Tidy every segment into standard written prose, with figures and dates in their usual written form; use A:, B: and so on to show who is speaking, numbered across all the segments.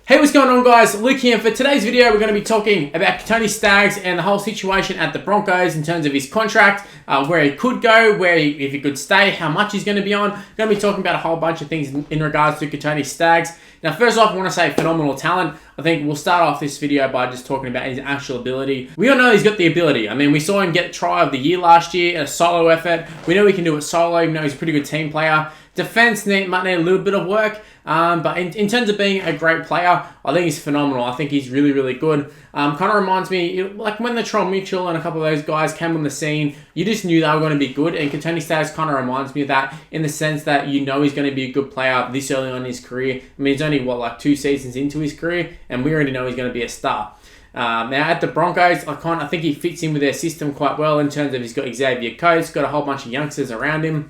A: Hey, what's going on, guys? Luke here. For today's video, we're going to be talking about Kotoni Staggs and the whole situation at the Broncos in terms of his contract, where he could go, if he could stay, how much he's going to be on. We're going to be talking about a whole bunch of things in regards to Kotoni Staggs. Now, first off, I want to say phenomenal talent. I think we'll start off this video by just talking about his actual ability. We all know he's got the ability. I mean, we saw him get try of the year last year, a solo effort. We know he can do it solo. We know he's a pretty good team player. Defense might need a little bit of work, but in terms of being a great player, I think he's phenomenal. I think he's really, really good. Kind of reminds me, like when the Latrell Mitchell and a couple of those guys came on the scene, you just knew they were going to be good, and Kotoni Staggs kind of reminds me of that in the sense that you know he's going to be a good player this early on in his career. I mean, he's only, like 2 seasons into his career, and we already know he's going to be a star. Now at the Broncos, I think he fits in with their system quite well in terms of he's got Xavier Coates, got a whole bunch of youngsters around him.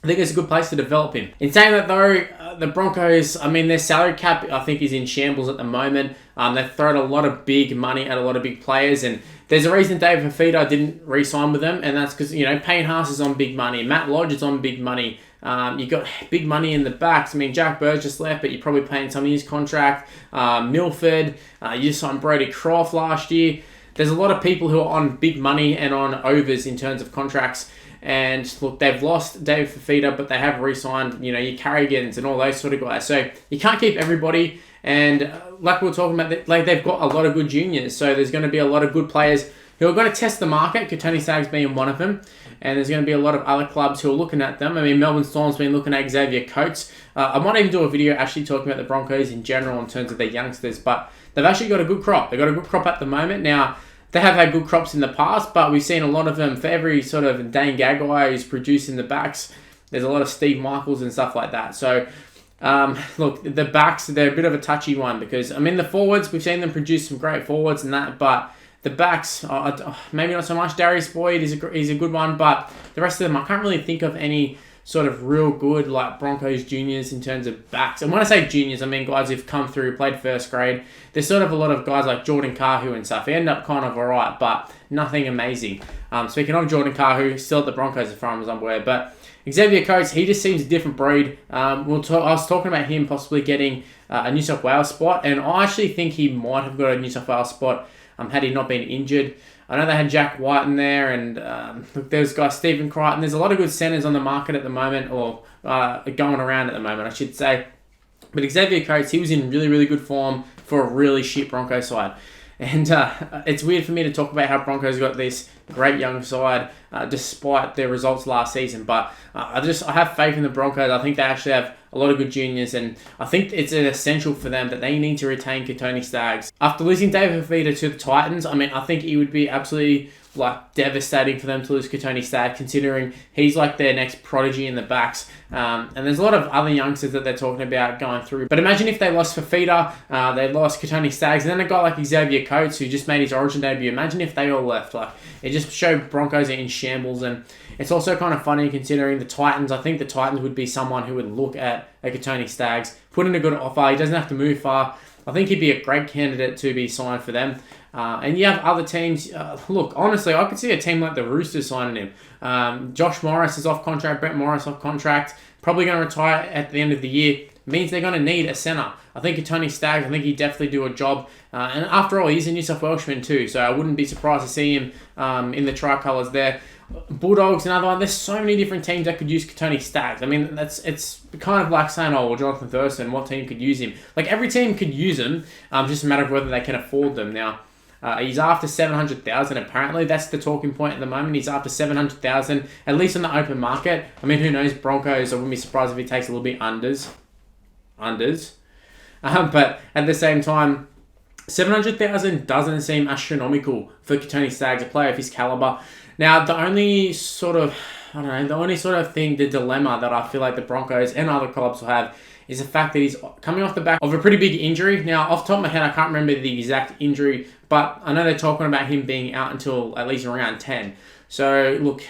A: I think it's a good place to develop him. In saying that though, the Broncos, I mean, their salary cap, I think, is in shambles at the moment. They've thrown a lot of big money at a lot of big players, and there's a reason David Fafita didn't re-sign with them, and that's because, Payne Haas is on big money, Matt Lodge is on big money. You got big money in the backs. I mean, Jack Burge just left, but you're probably paying some of his contract. Milford, you signed Brody Croft last year. There's a lot of people who are on big money and on overs in terms of contracts. And look, they've lost David Fafita, but they have re-signed, your Carrigans and all those sort of guys. So you can't keep everybody. And like we were talking about, they've got a lot of good juniors. So there's going to be a lot of good players who are going to test the market, Kotoni Staggs being one of them. And there's going to be a lot of other clubs who are looking at them. I mean, Melbourne Storm's been looking at Xavier Coates. I might even do a video actually talking about the Broncos in general in terms of their youngsters. But they've actually got a good crop. They've got a good crop at the moment. Now, they have had good crops in the past, but we've seen a lot of them. For every sort of Dane Gagai who's produced in the backs, there's a lot of Steve Michaels and stuff like that. So, look, the backs, they're a bit of a touchy one because, I mean, the forwards, we've seen them produce some great forwards and that, but the backs, maybe not so much. Darius Boyd is a good one, but the rest of them, I can't really think of any sort of real good like Broncos juniors in terms of backs. And when I say juniors, I mean guys who've come through, played first grade. There's sort of a lot of guys like Jordan Kahu and stuff. They end up kind of alright, but nothing amazing. Speaking of Jordan Kahu, still at the Broncos as far as I'm aware. But Xavier Coates, he just seems a different breed. I was talking about him possibly getting a New South Wales spot, and I actually think he might have got a New South Wales spot had he not been injured. I know they had Jack White in there, and look, there's guys Stephen Crichton. There's a lot of good centres on the market at the moment, or going around at the moment, I should say. But Xavier Coates, he was in really, really good form for a really shit Broncos side. And it's weird for me to talk about how Broncos got this great young side despite their results last season. But I have faith in the Broncos. I think they actually have a lot of good juniors, and I think it's essential for them that they need to retain Kotoni Staggs. After losing David Fafita to the Titans, I mean, I think it would be absolutely devastating for them to lose Kotoni Staggs, considering he's like their next prodigy in the backs. And there's a lot of other youngsters that they're talking about going through. But imagine if they lost Fafita, they lost Kotoni Staggs, and then a guy like Xavier Coates, who just made his Origin debut. Imagine if they all left. It just showed Broncos are in shambles. And it's also kind of funny considering the Titans. I think the Titans would be someone who would look at a Kotoni Staggs, put in a good offer. He doesn't have to move far. I think he'd be a great candidate to be signed for them. And you have other teams. Look, honestly, I could see a team like the Roosters signing him. Josh Morris is off contract. Brett Morris off contract. Probably going to retire at the end of the year. Means they're going to need a centre. I think Kotoni Staggs, I think he'd definitely do a job. And after all, he's a New South Welshman too, so I wouldn't be surprised to see him in the tricolours there. Bulldogs, another one. There's so many different teams that could use Kotoni Staggs. I mean, it's kind of like saying, oh, well, Jonathan Thurston, what team could use him? Like, every team could use him, just a matter of whether they can afford them. Now, he's after $700,000 apparently. That's the talking point at the moment. He's after $700,000, at least on the open market. I mean, who knows? Broncos, I wouldn't be surprised if he takes a little bit unders. But at the same time, $700,000 doesn't seem astronomical for Kotoni Staggs, a player of his caliber. Now, the only sort of thing, the dilemma that I feel like the Broncos and other clubs will have is the fact that he's coming off the back of a pretty big injury. Now, off the top of my head, I can't remember the exact injury, but I know they're talking about him being out until at least around 10. So, look,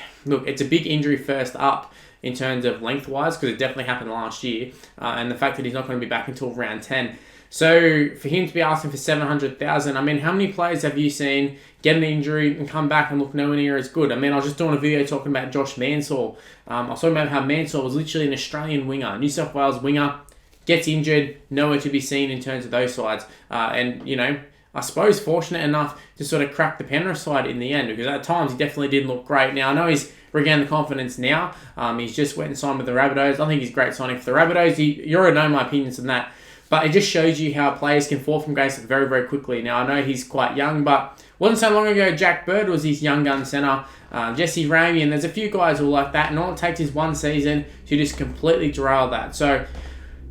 A: it's a big injury first up in terms of lengthwise, because it definitely happened last year, and the fact that he's not going to be back until round 10. So for him to be asking for $700,000, I mean, how many players have you seen get an injury and come back and look nowhere near as good? I mean, I was just doing a video talking about Josh Mansell. I was talking about how Mansell was literally an Australian winger, New South Wales winger, gets injured, nowhere to be seen in terms of those sides. And, you know, I suppose fortunate enough to sort of crack the Penrith side in the end, because at times he definitely didn't look great. Now, I know he's regained the confidence now. He's just went and signed with the Rabbitohs. I think he's a great signing for the Rabbitohs. You already know my opinions on that. But it just shows you how players can fall from grace very, very quickly. Now, I know he's quite young, but wasn't so long ago Jack Bird was his young gun centre. Jesse Ramey, and there's a few guys who are like that. And all it takes is one season to just completely derail that. So,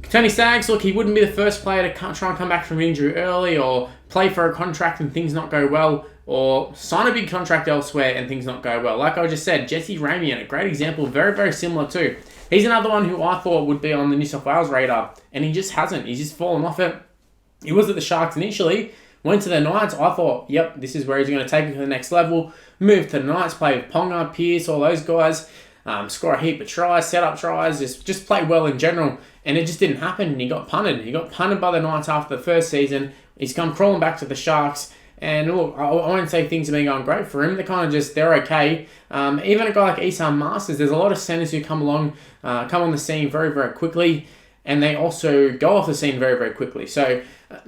A: Kotoni Staggs, look, he wouldn't be the first player to try and come back from injury early, or play for a contract and things not go well, or sign a big contract elsewhere and things not go well. Like I just said, Jesse Ramey, a great example, very, very similar too. He's another one who I thought would be on the New South Wales radar, and he just hasn't. He's just fallen off it. He was at the Sharks initially, went to the Knights. I thought, yep, this is where he's going to take it to the next level. Moved to the Knights, play with Ponga, Pearce, all those guys. Score a heap of tries, set up tries, just play well in general. And it just didn't happen, and he got punted. He got punted by the Knights after the first season. He's come crawling back to the Sharks. And look, I won't say things have been going great for him. They're okay. Even a guy like Isan Masters, there's a lot of centers who come on the scene very, very quickly, and they also go off the scene very, very quickly. So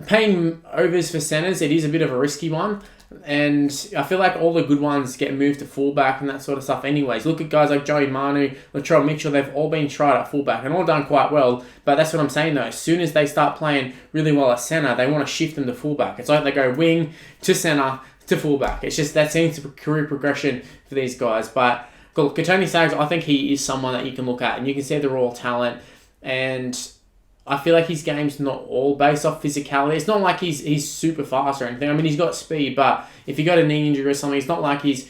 A: paying overs for centers, it is a bit of a risky one. And I feel like all the good ones get moved to fullback and that sort of stuff anyways. Look at guys like Joey Manu, Latrell Mitchell, they've all been tried at fullback and all done quite well. But that's what I'm saying though. As soon as they start playing really well at centre, they want to shift them to fullback. It's like they go wing to centre to fullback. It's just that seems to be career progression for these guys. But look, Kotoni Staggs, I think he is someone that you can look at and you can see the raw talent. And I feel like his game's not all based off physicality. It's not like he's super fast or anything. I mean, he's got speed, but if he got a knee injury or something, it's not like he's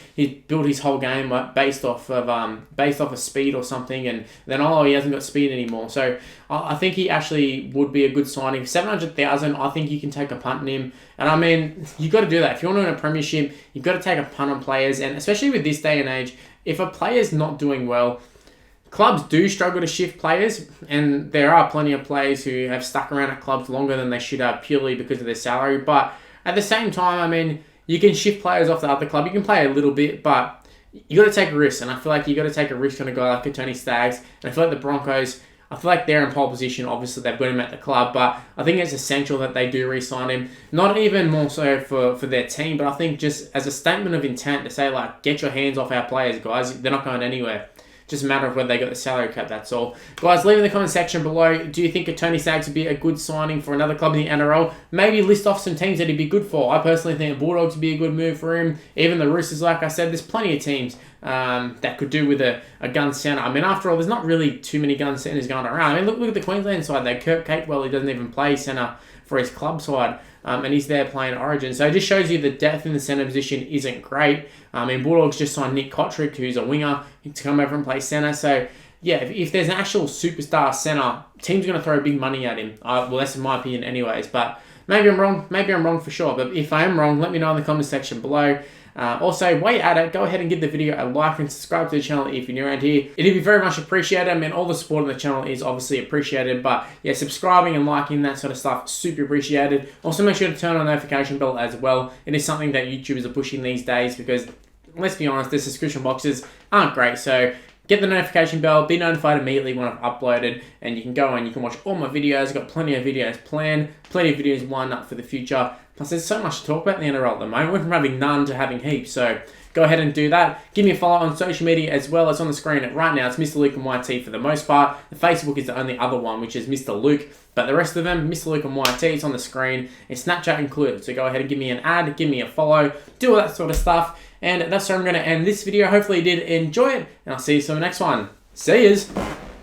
A: built his whole game based off of speed or something, and then he hasn't got speed anymore. So I think he actually would be a good signing. For 700,000, I think you can take a punt on him. And I mean, you got to do that if you want to win a premiership. You've got to take a punt on players, and especially with this day and age, if a player's not doing well. Clubs do struggle to shift players, and there are plenty of players who have stuck around at clubs longer than they should have purely because of their salary. But at the same time, I mean, you can shift players off the other club. You can play a little bit, but you got to take a risk. And I feel like you got to take a risk on a guy like Kotoni Staggs. And I feel like the Broncos, I feel like they're in pole position. Obviously, they've got him at the club, but I think it's essential that they do re-sign him. Not even more so for their team, but I think just as a statement of intent to say, like, get your hands off our players, guys. They're not going anywhere. Just a matter of whether they got the salary cap, that's all. Guys, leave in the comment section below, do you think Kotoni Staggs would be a good signing for another club in the NRL? Maybe list off some teams that he'd be good for. I personally think the Bulldogs would be a good move for him. Even the Roosters, like I said, there's plenty of teams that could do with a gun centre. I mean, after all, there's not really too many gun centres going around. I mean, look at the Queensland side there. Kirk Capewell, he doesn't even play centre for his club side. And he's there playing Origin. So it just shows you the depth in the centre position isn't great. I mean, Bulldogs just signed Nick Kotrick, who's a winger, to come over and play centre. So, yeah, if there's an actual superstar centre, team's going to throw big money at him. Well, that's in my opinion anyways. But maybe I'm wrong. Maybe I'm wrong for sure. But if I am wrong, let me know in the comment section below. Also, while you're at it, go ahead and give the video a like and subscribe to the channel if you're new around here. It'd be very much appreciated. I mean, all the support on the channel is obviously appreciated, but yeah, subscribing and liking, that sort of stuff, super appreciated. Also, make sure to turn on the notification bell as well. It is something that YouTubers are pushing these days because, let's be honest, the subscription boxes aren't great. So get the notification bell, be notified immediately when I've uploaded, and you can go and you can watch all my videos. I've got plenty of videos planned, plenty of videos lined up for the future. Plus, there's so much to talk about in the NRL at the moment. We're from having none to having heaps, so go ahead and do that. Give me a follow on social media as well. It's on the screen right now. It's MrLuke and YT for the most part. The Facebook is the only other one, which is MrLuke. But the rest of them, MrLuke and YT, it's on the screen. It's Snapchat included. So go ahead and give me an ad, give me a follow, do all that sort of stuff. And that's where I'm going to end this video. Hopefully you did enjoy it, and I'll see you in the next one. See yous!